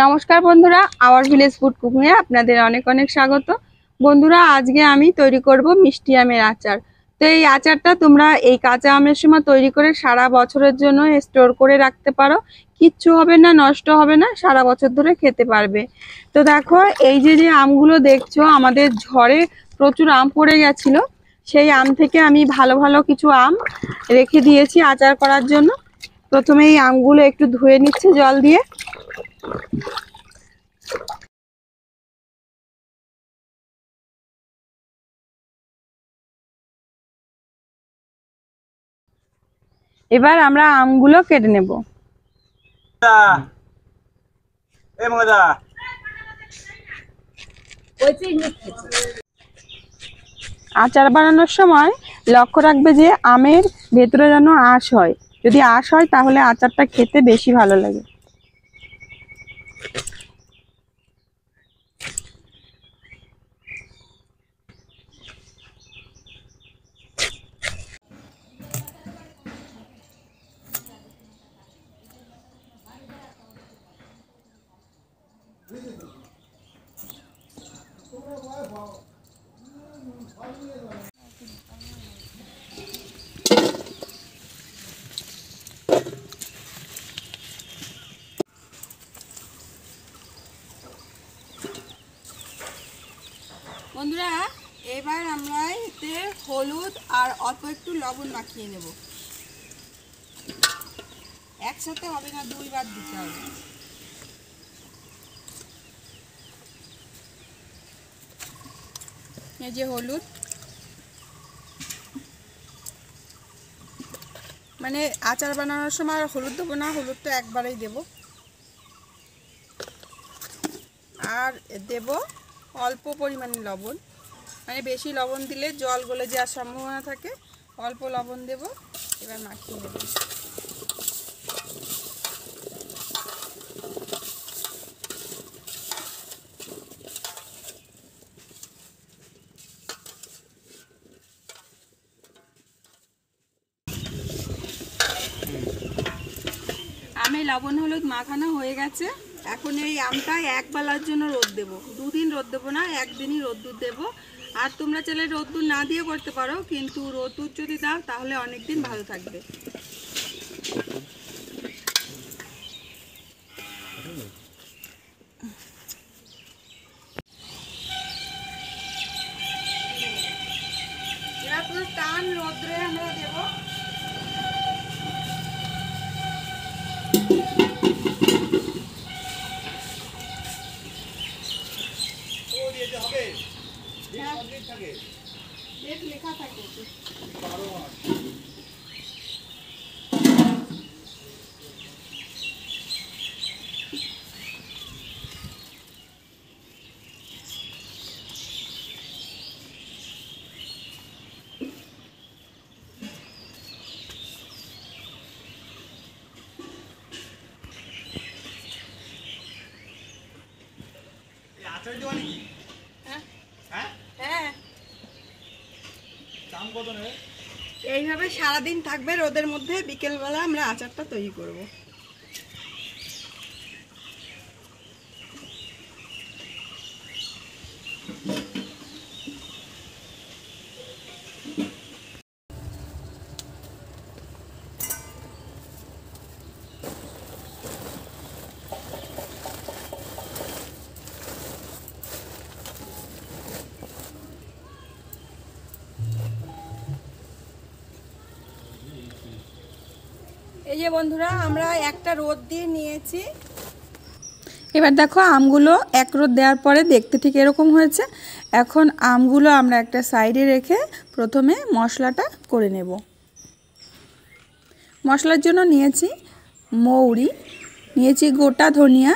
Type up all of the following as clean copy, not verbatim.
নমস্কার বন্ধুরা, our village food কুকিংয়ে আপনাদের অনেক অনেক স্বাগত। বন্ধুরা, আজকে আমি তৈরি করব মিষ্টি আমের আচার। তো এই আচারটা তোমরা এই কাঁচা আমের সময় তৈরি করে সারা বছরের জন্য স্টোর করে রাখতে পারো। কিচ্ছু হবে না, নষ্ট হবে না, সারা বছর ধরে খেতে পারবে। তো দেখো, এই যে যে আমগুলো দেখছো, আমাদের ঝড়ে প্রচুর আম পড়ে গেছিল। সেই আম থেকে আমি ভালো ভালো কিছু আম রেখে দিয়েছি আচার করার জন্য। প্রথমে এই আমগুলো একটু ধুয়ে নিচ্ছে জল দিয়ে। এবার আমরা আমগুলো কেটে নেব। আচার বানানোর সময় লক্ষ্য রাখবে যে আমের ভেতরে যেন আঁশ হয়। যদি আঁশ হয় তাহলে আচারটা খেতে বেশি ভালো লাগে। বন্ধুরা, এবার আমরা এতে হলুদ আর অল্প একটু লবণ মাখিয়ে নেব। একসাথে হবে না, দুইবার দিতে হবে। এই যে হলুদ, মানে আচার বানানোর সময় হলুদ দেবো না, হলুদ তো একবারেই দেব। আর দেব অল্প পরিমাণে লবণ, মানে বেশি লবণ দিলে জল গলে যাওয়ার সম্ভাবনা থাকে। অল্প লবণ দেব। এবার মাখিয়ে নেব। আমে লবণ হলুদ মাখানো হয়ে গেছে। এখন এই আমটা এক বেলার জন্য রোদ দেব। দুদিন রোদ দেবো না, একদিনই রোদ্দুর দেব। আর তোমরা চাইলে রোদ্দুর না দিয়ে করতে পারো, কিন্তু রোদ্দুর যদি দাও তাহলে অনেক দিন ভালো থাকবে। এবার পুরো টান রোদ্রে আমরা দেবো। লেখা থাকে এইভাবে সারাদিন থাকবে রোদের মধ্যে। বিকেলবেলা আমরা আচারটা তৈরি করব। এই যে বন্ধুরা, আমরা একটা রোদ দিয়ে নিয়েছি। এবার দেখো, আমগুলো এক রোদ দেওয়ার পরে দেখতে ঠিক এরকম হয়েছে। এখন আমগুলো আমরা একটা সাইডে রেখে প্রথমে মশলাটা করে নেব। মশলার জন্য নিয়েছি মৌরি, নিয়েছি গোটা ধনিয়া,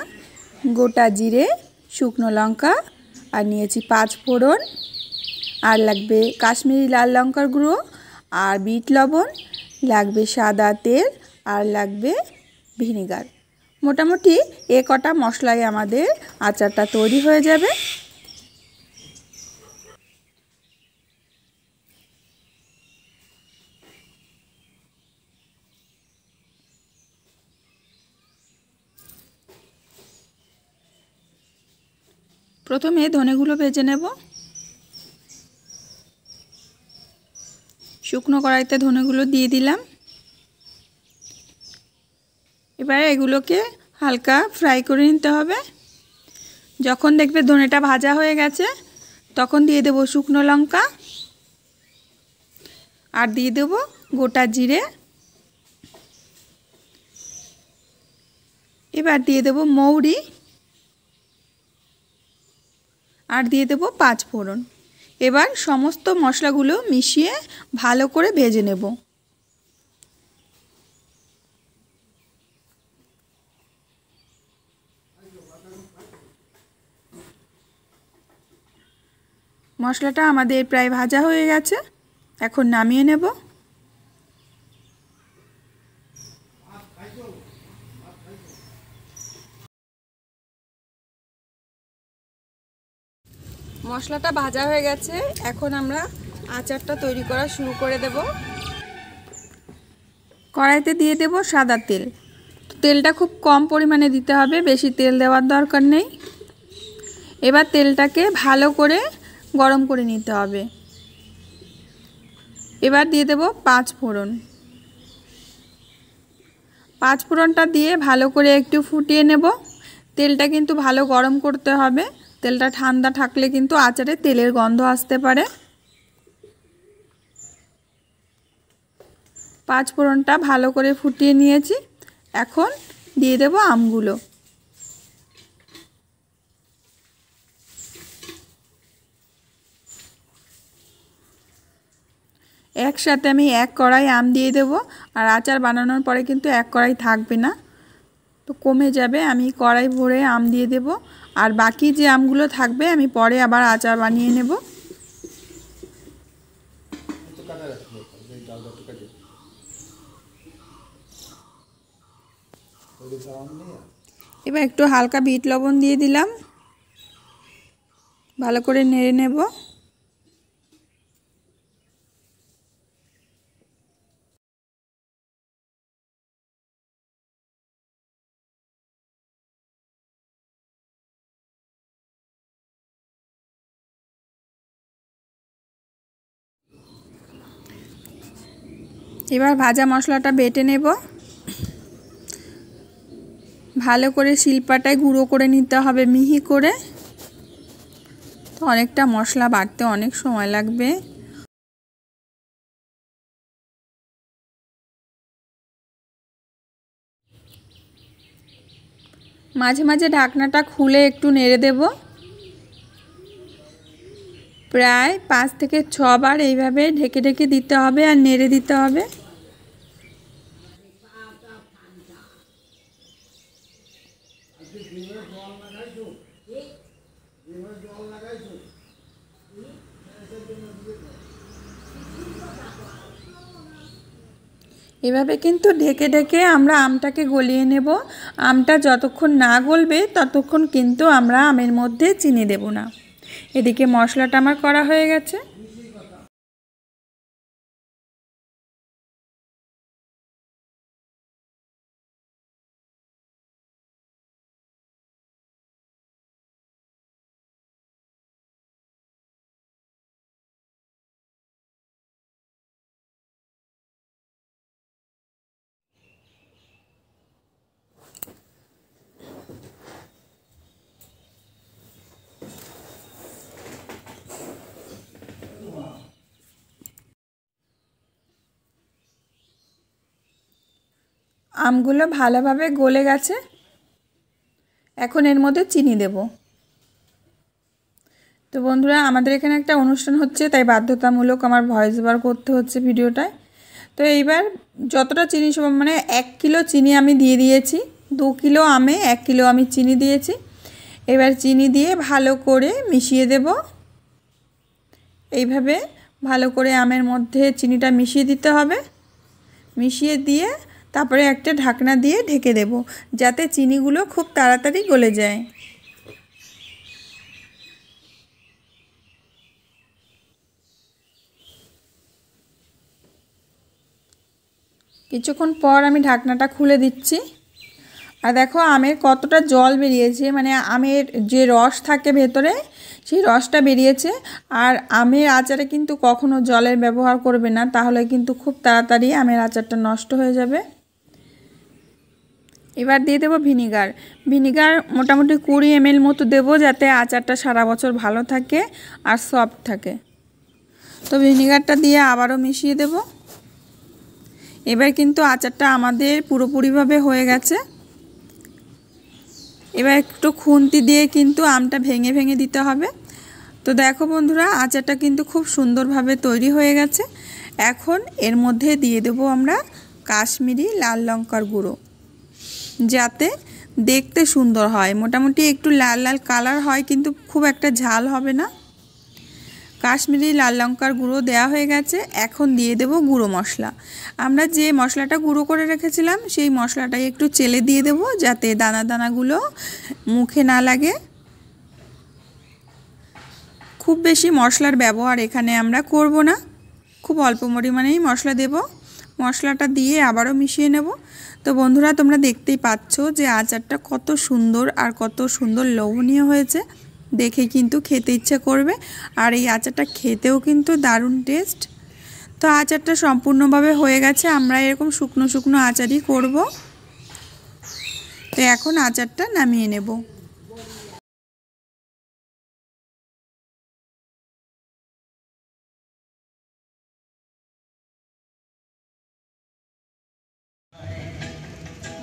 গোটা জিরে, শুকনো লঙ্কা, আর নিয়েছি 5 ফোড়ন, আর লাগবে কাশ্মীরি লাল লঙ্কার গুঁড়ো, আর বিট লবণ, লাগবে সাদা তেল, আর লাগবে ভিনেগার। মোটামুটি এ কটা মশলায় আমাদের আচারটা তৈরি হয়ে যাবে। প্রথমে ধনেগুলো ভেজে নেব। শুকনো কড়াইতে ধনেগুলো দিয়ে দিলাম। এবারে এগুলোকে হালকা ফ্রাই করে নিতে হবে। যখন দেখবে ধনেটা ভাজা হয়ে গেছে তখন দিয়ে দেব শুকনো লঙ্কা আর দিয়ে দেব গোটা জিরে। এবার দিয়ে দেব মৌরি আর দিয়ে দেব 5 ফোড়ন। এবার সমস্ত মশলাগুলো মিশিয়ে ভালো করে ভেজে নেব। মশলাটা আমাদের প্রায় ভাজা হয়ে গেছে, এখন নামিয়ে নেব। মশলাটা ভাজা হয়ে গেছে, এখন আমরা আচারটা তৈরি করা শুরু করে দেব। কড়াইতে দিয়ে দেব সাদা তেল। তেলটা খুব কম পরিমাণে দিতে হবে, বেশি তেল দেওয়ার দরকার নেই। এবার তেলটাকে ভালো করে গরম করে নিতে হবে। এবার দিয়ে দেব 5 ফোড়ন। 5 ফোড়নটা দিয়ে ভালো করে একটু ফুটিয়ে নেব। তেলটা কিন্তু ভালো গরম করতে হবে, তেলটা ঠান্ডা থাকলে কিন্তু আচারে তেলের গন্ধ আসতে পারে। 5 ফোড়নটা ভালো করে ফুটিয়ে নিয়েছি, এখন দিয়ে দেব আমগুলো। একসাথে আমি 1 কড়াই আম দিয়ে দেব। আর আচার বানানোর পরে কিন্তু 1 কড়াই থাকবে না, তো কমে যাবে। আমি কড়াই ভরে আম দিয়ে দেব, আর বাকি যে আমগুলো থাকবে আমি পরে আবার আচার বানিয়ে নেব। এবার একটু হালকা বিট লবণ দিয়ে দিলাম, ভালো করে নেড়ে নেব। এবার ভাজা মশলাটা বেটে নেব। ভালো করে শিলপাটায় গুঁড়ো করে নিতে হবে মিহি করে, তো অনেকটা মশলা বাটতে অনেক সময় লাগবে। মাঝে মাঝে ঢাকনাটা খুলে একটু নেড়ে দেব। প্রায় 5 থেকে 6 বার এইভাবে ঢেকে ঢেকে দিতে হবে আর নেড়ে দিতে হবে। এভাবে কিন্তু ঢেকে ঢেকে আমরা আমটাকে গলিয়ে নেব। আমটা যতক্ষণ না গলবে ততক্ষণ কিন্তু আমরা আমের মধ্যে চিনি দেব না। এদিকে মশলাটা আমার করা হয়ে গেছে। আমগুলো ভালোভাবে গলে গেছে, এখন এর মধ্যে চিনি দেব। তো বন্ধুরা, আমাদের এখানে একটা অনুষ্ঠান হচ্ছে, তাই বাধ্যতামূলক আমার ভয়েস ওভার করতে হচ্ছে ভিডিওটায়। তো এইবার যতটা চিনি সব মানে 1 কিলো চিনি আমি দিয়ে দিয়েছি। 2 কিলো আমে 1 কিলো আমি চিনি দিয়েছি। এবার চিনি দিয়ে ভালো করে মিশিয়ে দেব। এইভাবে ভালো করে আমের মধ্যে চিনিটা মিশিয়ে দিতে হবে। মিশিয়ে দিয়ে তারপরে একটা ঢাকনা দিয়ে ঢেকে দেব, যাতে চিনিগুলো খুব তাড়াতাড়ি গলে যায়। কিছুক্ষণ পর আমি ঢাকনাটা খুলে দিচ্ছি। আর দেখো আমের কতটা জল বেরিয়েছে, মানে আমের যে রস থাকে ভেতরে সেই রসটা বেরিয়েছে। আর আমের আচারে কিন্তু কখনো জলের ব্যবহার করবে না, তাহলে কিন্তু খুব তাড়াতাড়ি আমের আচারটা নষ্ট হয়ে যাবে। এবার দিয়ে দেবো ভিনিগার। ভিনিগার মোটামুটি 20 ml মতো দেবো, যাতে আচারটা সারা বছর ভালো থাকে আর সফট থাকে। তো ভিনিগারটা দিয়ে আবারও মিশিয়ে দেব। এবার কিন্তু আচারটা আমাদের পুরোপুরিভাবে হয়ে গেছে। এবার একটু খুন্তি দিয়ে কিন্তু আমটা ভেঙে ভেঙে দিতে হবে। তো দেখো বন্ধুরা, আচারটা কিন্তু খুব সুন্দরভাবে তৈরি হয়ে গেছে। এখন এর মধ্যে দিয়ে দেবো আমরা কাশ্মীরি লাল লঙ্কার গুঁড়ো, যাতে দেখতে সুন্দর হয়। মোটামুটি একটু লাল লাল কালার হয়, কিন্তু খুব একটা ঝাল হবে না। কাশ্মীরি লাল লঙ্কার গুঁড়ো দেওয়া হয়ে গেছে। এখন দিয়ে দেব গুঁড়ো মশলা। আমরা যে মশলাটা গুঁড়ো করে রেখেছিলাম সেই মশলাটাই একটু চেলে দিয়ে দেব, যাতে দানা দানাগুলো মুখে না লাগে। খুব বেশি মশলার ব্যবহার এখানে আমরা করব না, খুব অল্প পরিমাণেই মশলা দেব। মশলাটা দিয়ে আবারও মিশিয়ে নেব। তো বন্ধুরা, তোমরা দেখতেই পাচ্ছ যে আচারটা কত সুন্দর আর কত সুন্দর লোভনীয় হয়েছে, দেখে কিন্তু খেতে ইচ্ছে করবে। আর এই আচারটা খেতেও কিন্তু দারুণ টেস্ট। তো আচারটা সম্পূর্ণভাবে হয়ে গেছে। আমরা এরকম শুকনো শুকনো আচারই করব। তো এখন আচারটা নামিয়ে নেব।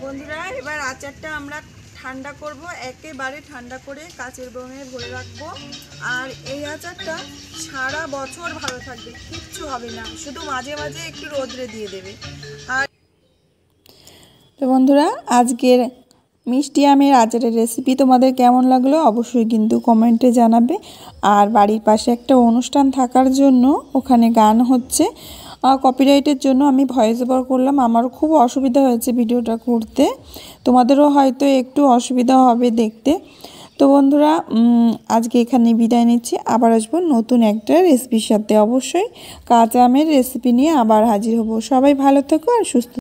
বন্ধুরা, এবার আচারটা আমরা ঠান্ডা করব, একেবারে ঠান্ডা করে কাচের বয়ামে ভরে রাখবো। আর এই আচারটা সারা বছর ভালো থাকবে, কিচ্ছু হবে না, শুধু মাঝে মাঝে একটু রোদ্রে দিয়ে দেবে। আর তো বন্ধুরা, আজকের মিষ্টি আমের আচারের রেসিপি তোমাদের কেমন লাগলো অবশ্যই কিন্তু কমেন্টে জানাবে। আর বাড়ির পাশে একটা অনুষ্ঠান থাকার জন্য ওখানে গান হচ্ছে, কপিরাইটের জন্য আমি ভয়েস ওভার করলাম। আমারও খুব অসুবিধা হয়েছে ভিডিওটা করতে, তোমাদেরও হয়তো একটু অসুবিধা হবে দেখতে। তো বন্ধুরা, আজকে এখানে বিদায় নিচ্ছি। আবার আসবো নতুন একটা রেসিপির সাথে। অবশ্যই কাঁচা আমের রেসিপি নিয়ে আবার হাজির হব। সবাই ভালো থেকো আর সুস্থ।